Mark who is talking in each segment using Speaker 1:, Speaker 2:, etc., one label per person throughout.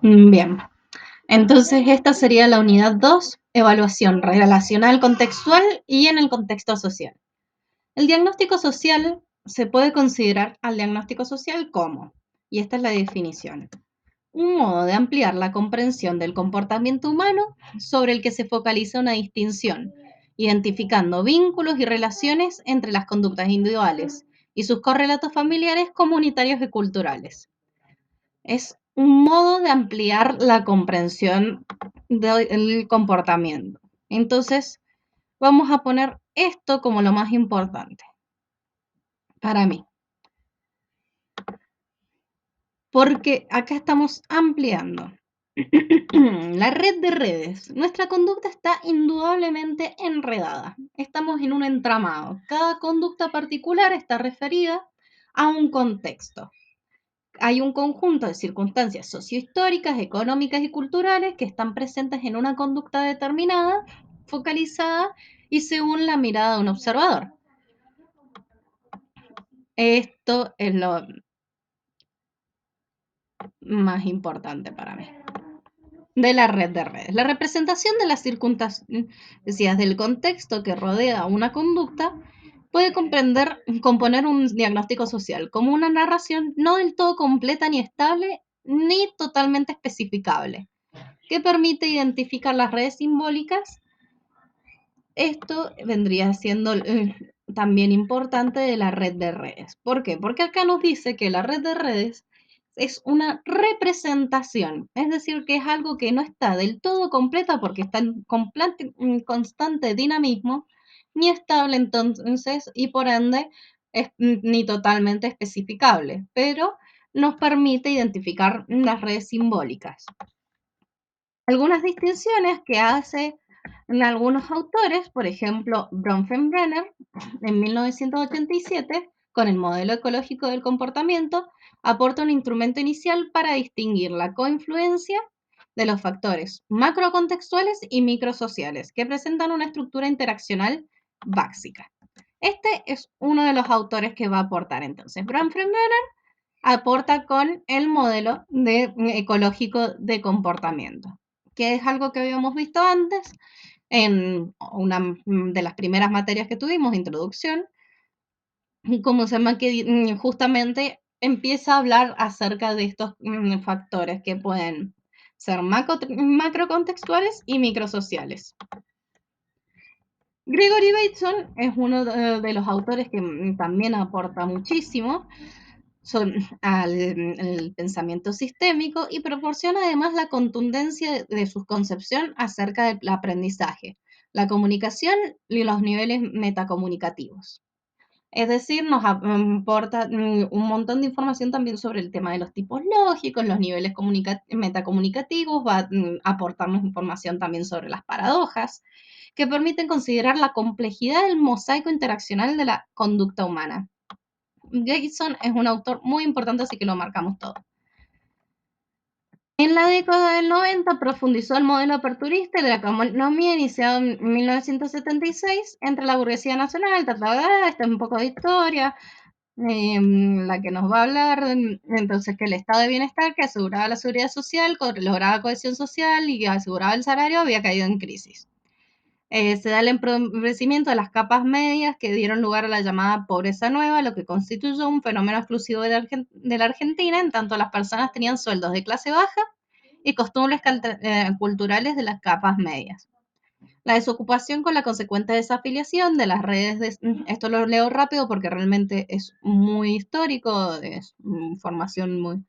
Speaker 1: Bien, entonces esta sería la unidad 2, evaluación relacional contextual y en el contexto social. El diagnóstico social se puede considerar al diagnóstico social como, y esta es la definición, un modo de ampliar la comprensión del comportamiento humano sobre el que se focaliza una distinción, identificando vínculos y relaciones entre las conductas individuales y sus correlatos familiares, comunitarios y culturales. Es un modo de ampliar la comprensión del comportamiento. Entonces, vamos a poner esto como lo más importante para mí, porque acá estamos ampliando la red de redes. Nuestra conducta está indudablemente enredada. Estamos en un entramado. Cada conducta particular está referida a un contexto. Hay un conjunto de circunstancias sociohistóricas, económicas y culturales que están presentes en una conducta determinada, focalizada y según la mirada de un observador. Esto es lo más importante para mí de la red de redes. La representación de las circunstancias del contexto que rodea una conducta puede componer un diagnóstico social como una narración no del todo completa ni estable ni totalmente especificable, que permite identificar las redes simbólicas. Esto vendría siendo también importante de la red de redes. ¿Por qué? Porque acá nos dice que la red de redes es una representación, es decir, que es algo que no está del todo completa porque está en constante dinamismo, ni estable entonces, y por ende es ni totalmente especificable, pero nos permite identificar las redes simbólicas. Algunas distinciones que hace en algunos autores, por ejemplo, Bronfenbrenner en 1987, con el modelo ecológico del comportamiento, aporta un instrumento inicial para distinguir la coinfluencia de los factores macrocontextuales y microsociales, que presentan una estructura interaccional básica. Este es uno de los autores que va a aportar entonces. Bronfenbrenner aporta con el modelo ecológico de comportamiento, que es algo que habíamos visto antes en una de las primeras materias que tuvimos, introducción, como se llama, que justamente empieza a hablar acerca de estos factores que pueden ser macrocontextuales y microsociales. Gregory Bateson es uno de los autores que también aporta muchísimo al pensamiento sistémico y proporciona además la contundencia de su concepción acerca del aprendizaje, la comunicación y los niveles metacomunicativos. Es decir, nos aporta un montón de información también sobre el tema de los tipos lógicos, los niveles metacomunicativos, va a aportarnos información también sobre las paradojas, que permiten considerar la complejidad del mosaico interaccional de la conducta humana. Jason es un autor muy importante, así que lo marcamos todo. En la década del 90 profundizó el modelo aperturista de la economía iniciado en 1976 entre la burguesía nacional, esta es un poco de historia, la que nos va a hablar, entonces que el estado de bienestar que aseguraba la seguridad social, lograba cohesión social y aseguraba el salario había caído en crisis. Se da el empobrecimiento de las capas medias que dieron lugar a la llamada pobreza nueva, lo que constituyó un fenómeno exclusivo de la Argentina, en tanto las personas tenían sueldos de clase baja y costumbres culturales de las capas medias. La desocupación con la consecuente desafiliación de las redes, esto lo leo rápido porque realmente es muy histórico, es información muy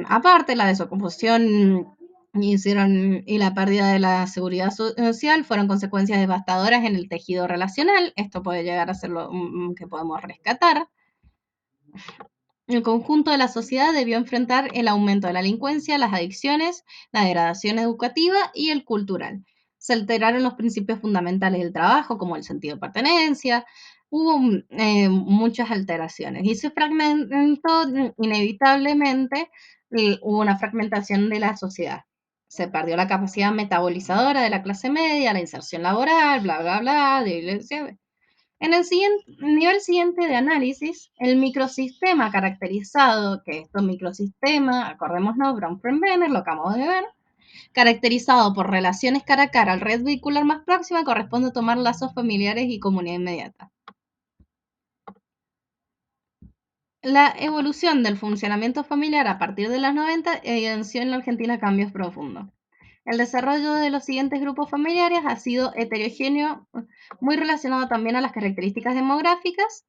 Speaker 1: aparte, la desocupación y la pérdida de la seguridad social fueron consecuencias devastadoras en el tejido relacional. Esto puede llegar a ser lo que podemos rescatar. El conjunto de la sociedad debió enfrentar el aumento de la delincuencia, las adicciones, la degradación educativa y el cultural. Se alteraron los principios fundamentales del trabajo, como el sentido de pertenencia. Hubo muchas alteraciones y se fragmentó inevitablemente, hubo una fragmentación de la sociedad. Se perdió la capacidad metabolizadora de la clase media, la inserción laboral, bla, bla, bla, En el nivel siguiente de análisis, el microsistema caracterizado, que esto microsistema, acordémonos, Bronfenbrenner, lo acabamos de ver, caracterizado por relaciones cara a cara al red vehicular más próxima, corresponde a tomar lazos familiares y comunidad inmediata. La evolución del funcionamiento familiar a partir de los 90 evidenció en la Argentina cambios profundos. El desarrollo de los siguientes grupos familiares ha sido heterogéneo, muy relacionado también a las características demográficas,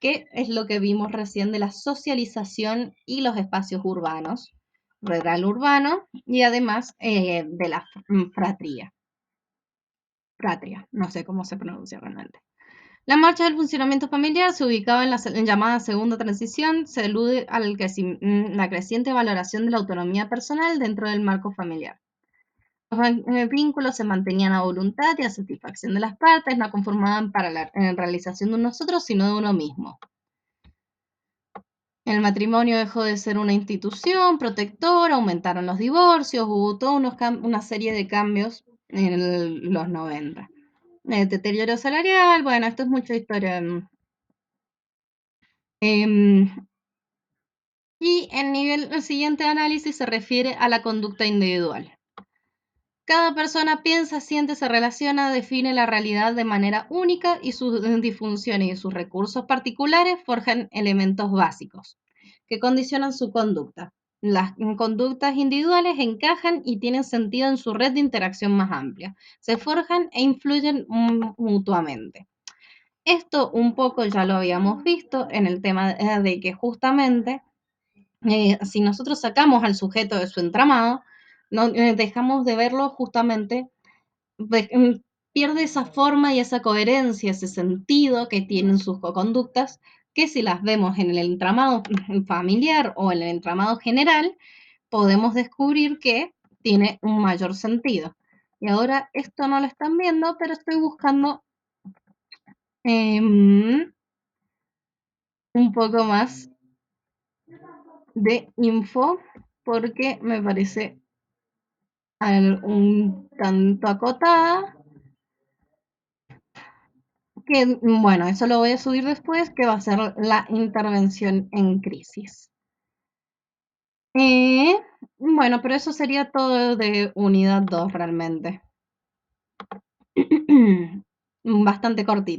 Speaker 1: que es lo que vimos recién de la socialización y los espacios urbanos, rural urbano, y además de la fratria, no sé cómo se pronuncia realmente. La marcha del funcionamiento familiar se ubicaba en la llamada segunda transición, se alude a la creciente valoración de la autonomía personal dentro del marco familiar. Los vínculos se mantenían a voluntad y a satisfacción de las partes, no conformaban para la realización de unos otros, sino de uno mismo. El matrimonio dejó de ser una institución protectora, aumentaron los divorcios, hubo toda una serie de cambios en los 90. Deterioro salarial, bueno, esto es mucha historia. Em, y el siguiente análisis se refiere a la conducta individual. Cada persona piensa, siente, se relaciona, define la realidad de manera única y sus disfunciones y sus recursos particulares forjan elementos básicos que condicionan su conducta. Las conductas individuales encajan y tienen sentido en su red de interacción más amplia. Se forjan e influyen mutuamente. Esto un poco ya lo habíamos visto en el tema de que justamente si nosotros sacamos al sujeto de su entramado, no, dejamos de verlo justamente, pierde esa forma y esa coherencia, ese sentido que tienen sus conductas, que si las vemos en el entramado familiar o en el entramado general, podemos descubrir que tiene un mayor sentido. Y ahora esto no lo están viendo, pero estoy buscando un poco más de info porque me parece un tanto acotada, que bueno, eso lo voy a subir después, que va a ser la intervención en crisis. Bueno, pero eso sería todo de unidad 2 realmente. Bastante cortita.